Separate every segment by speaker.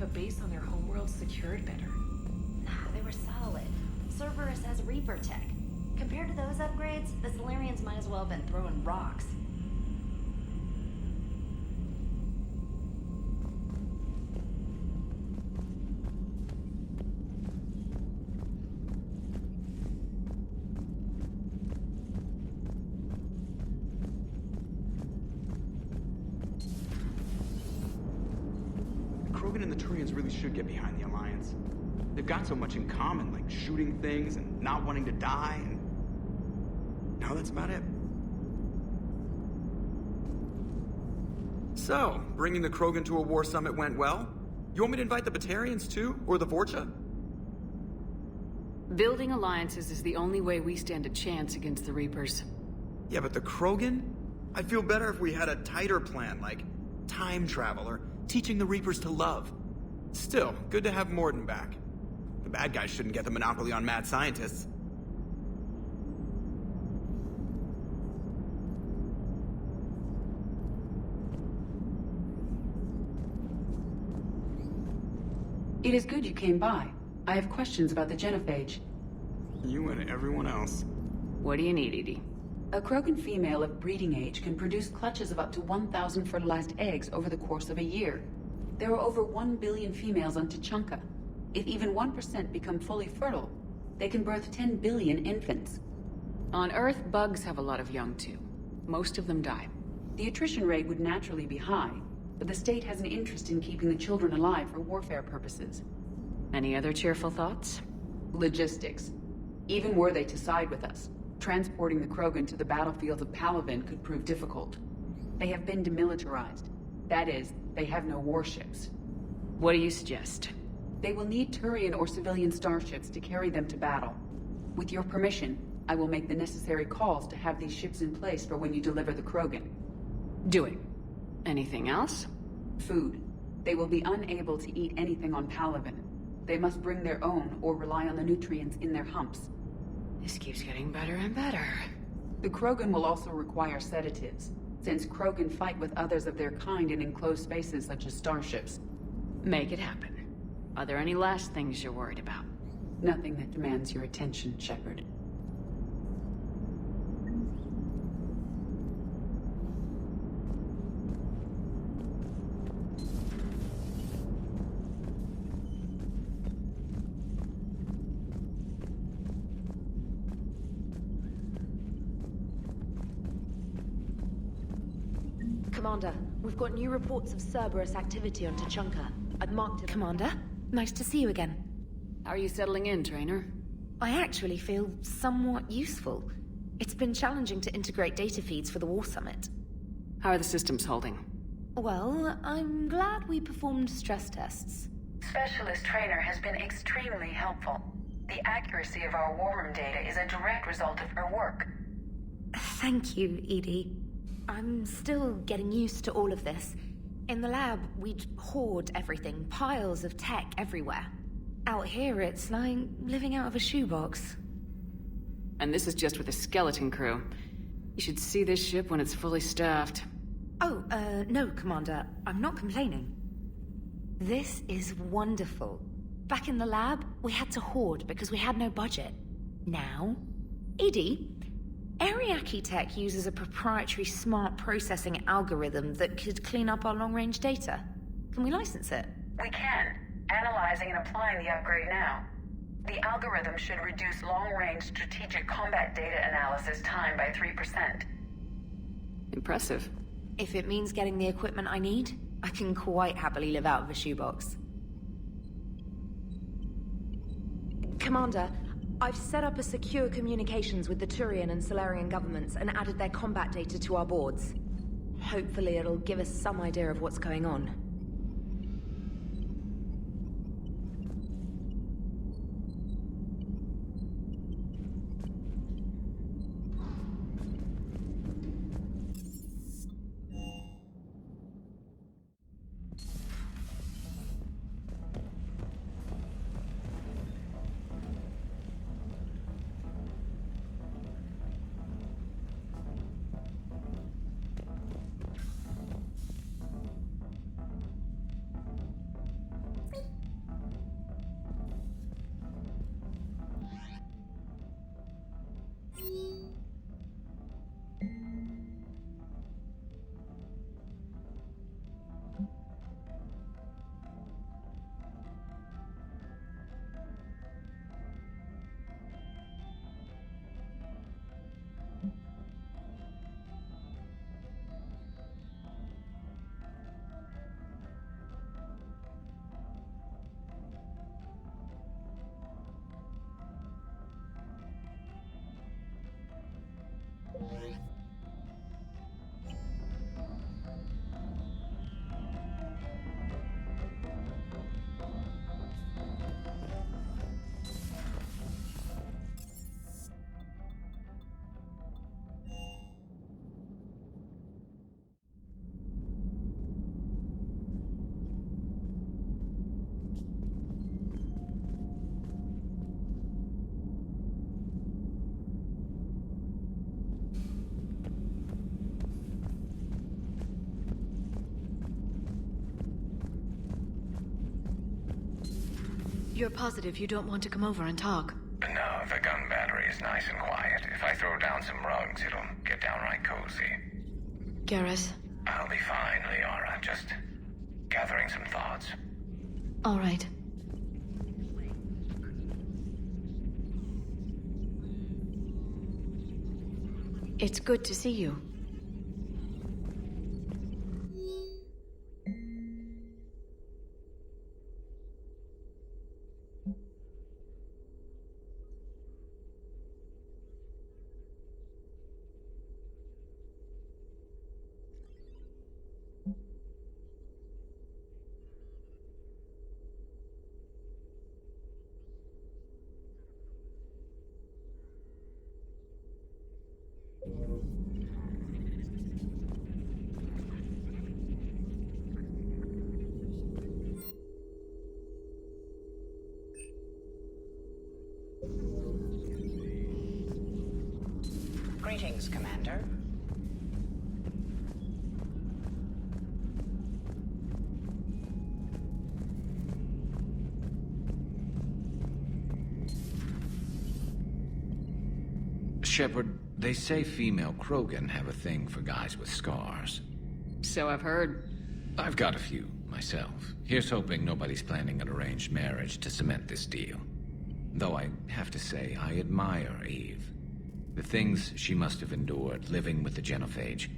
Speaker 1: base on their homeworld secured better.
Speaker 2: Nah, they were solid. Cerberus has Reaper tech. Compared to those upgrades, the Solarians might as well have been throwing rocks.
Speaker 3: Krogan and the Turians really should get behind the Alliance. They've got so much in common, like shooting things and not wanting to die, and... no, that's about it. So, bringing the Krogan to a war summit went well? You want me to invite the Batarians too? Or the Vorcha?
Speaker 4: Building alliances is the only way we stand a chance against the Reapers.
Speaker 3: Yeah, but the Krogan? I'd feel better if we had a tighter plan, like time travel or teaching the Reapers to love. Still, good to have Morden back. The bad guys shouldn't get the monopoly on mad scientists.
Speaker 5: It is good you came by. I have questions about the genophage.
Speaker 3: You and everyone else.
Speaker 4: What do you need, Edie?
Speaker 5: A Krogan female of breeding age can produce clutches of up to 1,000 fertilized eggs over the course of a year. There are over 1 billion females on Tuchanka. If even 1% become fully fertile, they can birth 10 billion infants.
Speaker 4: On Earth, bugs have a lot of young too. Most of them die.
Speaker 5: The attrition rate would naturally be high, but the state has an interest in keeping the children alive for warfare purposes.
Speaker 4: Any other cheerful thoughts?
Speaker 5: Logistics. Even were they to side with us, transporting the Krogan to the battlefields of Palaven could prove difficult. They have been demilitarized. That is, they have no warships.
Speaker 4: What do you suggest?
Speaker 5: They will need Turian or civilian starships to carry them to battle. With your permission, I will make the necessary calls to have these ships in place for when you deliver the Krogan.
Speaker 4: Do it. Anything else?
Speaker 5: Food. They will be unable to eat anything on Palaven. They must bring their own or rely on the nutrients in their humps.
Speaker 4: This keeps getting better and better.
Speaker 5: The Krogan will also require sedatives, since Krogan fight with others of their kind in enclosed spaces such as starships.
Speaker 4: Make it happen. Are there any last things you're worried about?
Speaker 5: Nothing that demands your attention, Shepard.
Speaker 1: Commander, we've got new reports of Cerberus activity on Tuchanka. I've marked it.
Speaker 6: Commander, nice to see you again.
Speaker 4: How are you settling in, Trainer?
Speaker 6: I actually feel somewhat useful. It's been challenging to integrate data feeds for the War Summit.
Speaker 4: How are the systems holding?
Speaker 6: Well, I'm glad we performed stress tests.
Speaker 5: Specialist Trainer has been extremely helpful. The accuracy of our war room data is a direct result of her work.
Speaker 6: Thank you, Edie. I'm still getting used to all of this. In the lab, we'd hoard everything, piles of tech everywhere. Out here, it's like living out of a shoebox.
Speaker 4: And this is just with a skeleton crew. You should see this ship when it's fully staffed.
Speaker 6: Oh, no, Commander. I'm not complaining. This is wonderful. Back in the lab, we had to hoard because we had no budget. Now, Edie, Ariake Tech uses a proprietary smart processing algorithm that could clean up our long-range data. Can we license it?
Speaker 5: We can. Analyzing and applying the upgrade now. The algorithm should reduce long-range strategic combat data analysis time by 3%.
Speaker 4: Impressive.
Speaker 6: If it means getting the equipment I need, I can quite happily live out of a shoebox.
Speaker 1: Commander, I've set up a secure communications with the Turian and Solarian governments and added their combat data to our boards. Hopefully it'll give us some idea of what's going on.
Speaker 7: You're positive you don't want to come over and talk?
Speaker 8: No, the gun battery is nice and quiet. If I throw down some rugs, it'll get downright cozy.
Speaker 7: Garrus?
Speaker 8: I'll be fine, Liara. Just gathering some thoughts.
Speaker 7: All right. It's good to see you.
Speaker 9: Greetings, Commander.
Speaker 10: Shepard, they say female Krogan have a thing for guys with scars.
Speaker 4: So I've heard.
Speaker 10: I've got a few, myself. Here's hoping nobody's planning an arranged marriage to cement this deal. Though I have to say, I admire Eve. The things she must have endured living with the Genophage.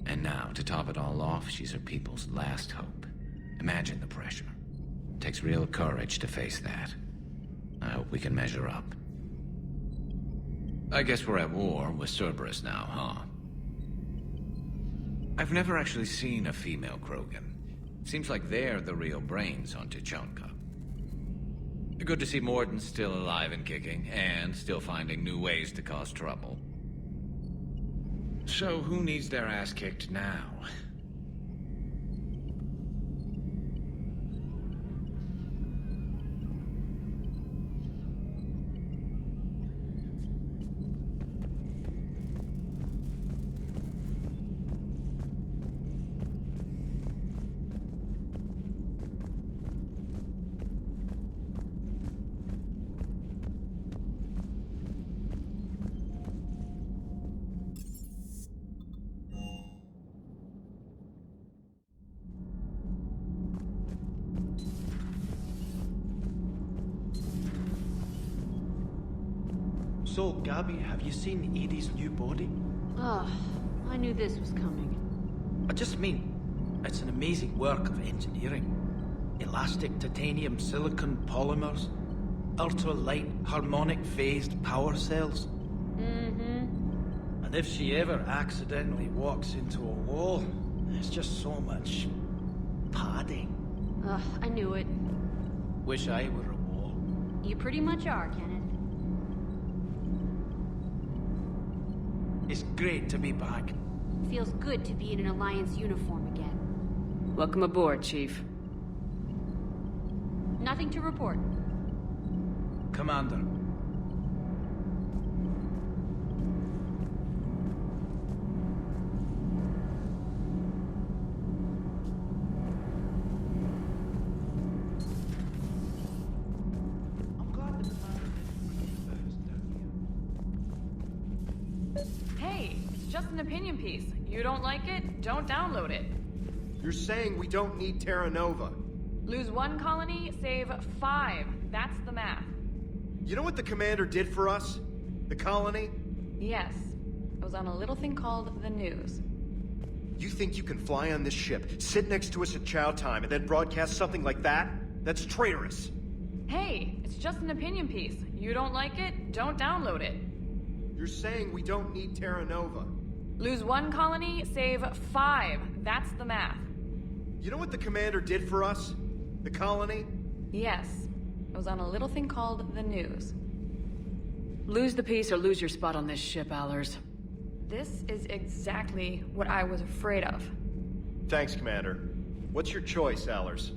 Speaker 10: And now, to top it all off, she's her people's last hope. Imagine the pressure. Takes real courage to face that. I hope we can measure up. I guess we're at war with Cerberus now, huh? I've never actually seen a female Krogan. Seems like they're the real brains on Tuchanka. Good to see Morden's still alive and kicking, and still finding new ways to cause trouble. So who needs their ass kicked now?
Speaker 11: So, Gabby, have you seen Edie's new body?
Speaker 7: Oh, I knew this was coming.
Speaker 11: I just mean, it's an amazing work of engineering. Elastic titanium silicon polymers, ultra-light harmonic phased power cells.
Speaker 7: Mm-hmm.
Speaker 11: And if she ever accidentally walks into a wall, there's just so much padding.
Speaker 7: Ugh, I knew it.
Speaker 11: Wish I were a wall.
Speaker 2: You pretty much are, Kenneth.
Speaker 11: It's great to be back.
Speaker 2: Feels good to be in an Alliance uniform again.
Speaker 4: Welcome aboard, Chief.
Speaker 2: Nothing to report.
Speaker 11: Commander. I'm glad the commander didn't bring it first, don't you?
Speaker 4: Hey, it's just an opinion piece. You don't like it, don't download it.
Speaker 12: You're saying we don't need Terra Nova.
Speaker 4: Lose 1 colony, save 5. That's the math.
Speaker 12: You know what the commander did for us? The colony?
Speaker 4: Yes. I was on a little thing called the news.
Speaker 12: You think you can fly on this ship, sit next to us at chow time, and then broadcast something like that? That's traitorous.
Speaker 4: Hey, it's just an opinion piece. You don't like it, don't download it.
Speaker 12: You're saying we don't need Terra Nova.
Speaker 4: Lose 1 colony, save 5. That's the math.
Speaker 12: You know what the commander did for us? The colony?
Speaker 4: Yes. I was on a little thing called the news. Lose the peace or lose your spot on this ship, Allers. This is exactly what I was afraid of.
Speaker 12: Thanks, Commander. What's your choice, Allers?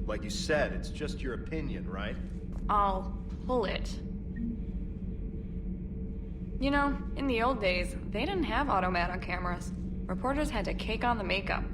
Speaker 12: Like you said, it's just your opinion, right?
Speaker 4: I'll pull it. You know, in the old days, they didn't have automat on cameras. Reporters had to cake on the makeup.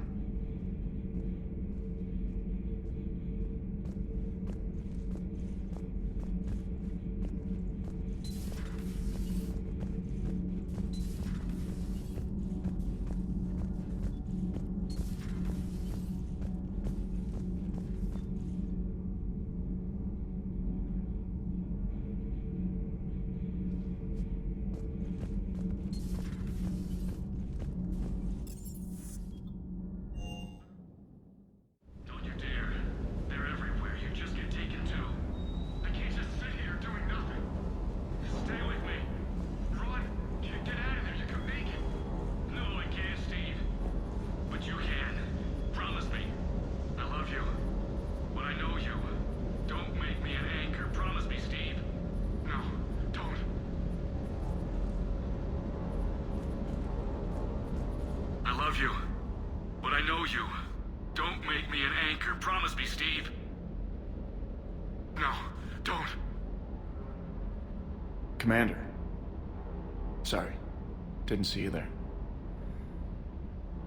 Speaker 13: love you. But I know you. Don't make me an anchor. Promise me, Steve. No, don't.
Speaker 14: Commander. Sorry. Didn't see you there.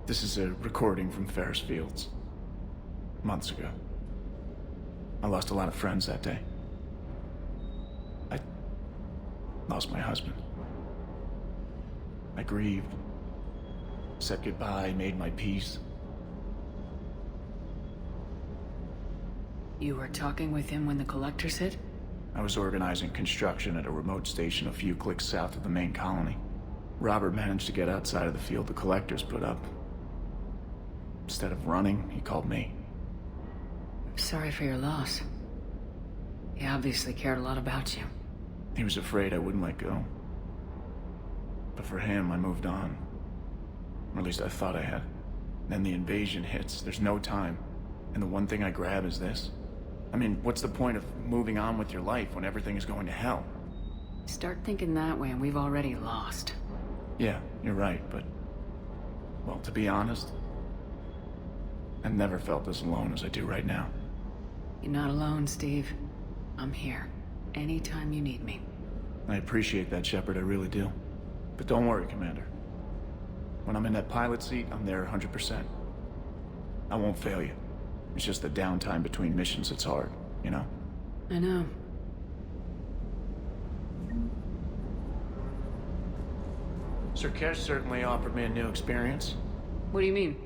Speaker 14: This is a recording from Ferris Fields. Months ago. I lost a lot of friends that day. I lost my husband. I grieved. Said goodbye, made my peace.
Speaker 4: You were talking with him when the collectors hit?
Speaker 14: I was organizing construction at a remote station a few clicks south of the main colony. Robert managed to get outside of the field the collectors put up. Instead of running, he called me.
Speaker 4: Sorry for your loss. He obviously cared a lot about you.
Speaker 14: He was afraid I wouldn't let go. But for him, I moved on. Or at least I thought I had. Then the invasion hits, there's no time. And the one thing I grab is this. I mean, what's the point of moving on with your life when everything is going to hell?
Speaker 4: Start thinking that way and we've already lost.
Speaker 14: Yeah, you're right, but... well, to be honest... I've never felt as alone as I do right now.
Speaker 4: You're not alone, Steve. I'm here. Anytime you need me.
Speaker 14: I appreciate that, Shepard, I really do. But don't worry, Commander. When I'm in that pilot seat, I'm there 100%. I won't fail you. It's just the downtime between missions that's hard, you know?
Speaker 4: I know.
Speaker 14: Sir Kesh certainly offered me a new experience.
Speaker 4: What do you mean?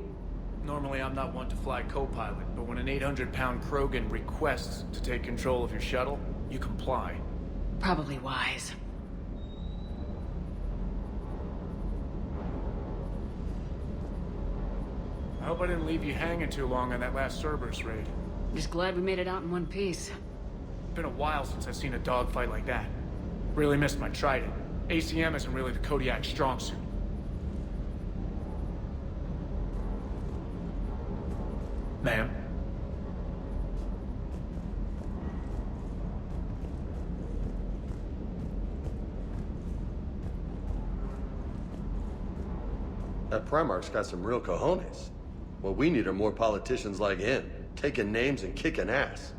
Speaker 14: Normally I'm not one to fly co-pilot, but when an 800-pound Krogan requests to take control of your shuttle, you comply.
Speaker 4: Probably wise.
Speaker 14: I hope I didn't leave you hanging too long on that last Cerberus raid.
Speaker 4: Just glad we made it out in one piece.
Speaker 14: Been a while since I've seen a dogfight like that. Really missed my Trident. ACM isn't really the Kodiak's strong suit. Ma'am?
Speaker 15: That Primarch's got some real cojones. What we need are more politicians like him, taking names and kicking ass.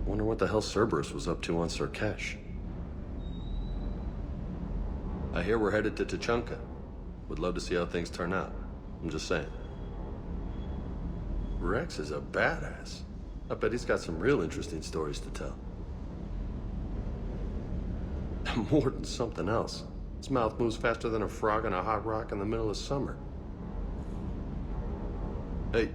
Speaker 15: Wonder what the hell Cerberus was up to on Sir Kesh. I hear we're headed to Tuchanka. Would love to see how things turn out. I'm just saying. Rex is a badass. I bet he's got some real interesting stories to tell. More than something else. His mouth moves faster than a frog on a hot rock in the middle of summer. Hey,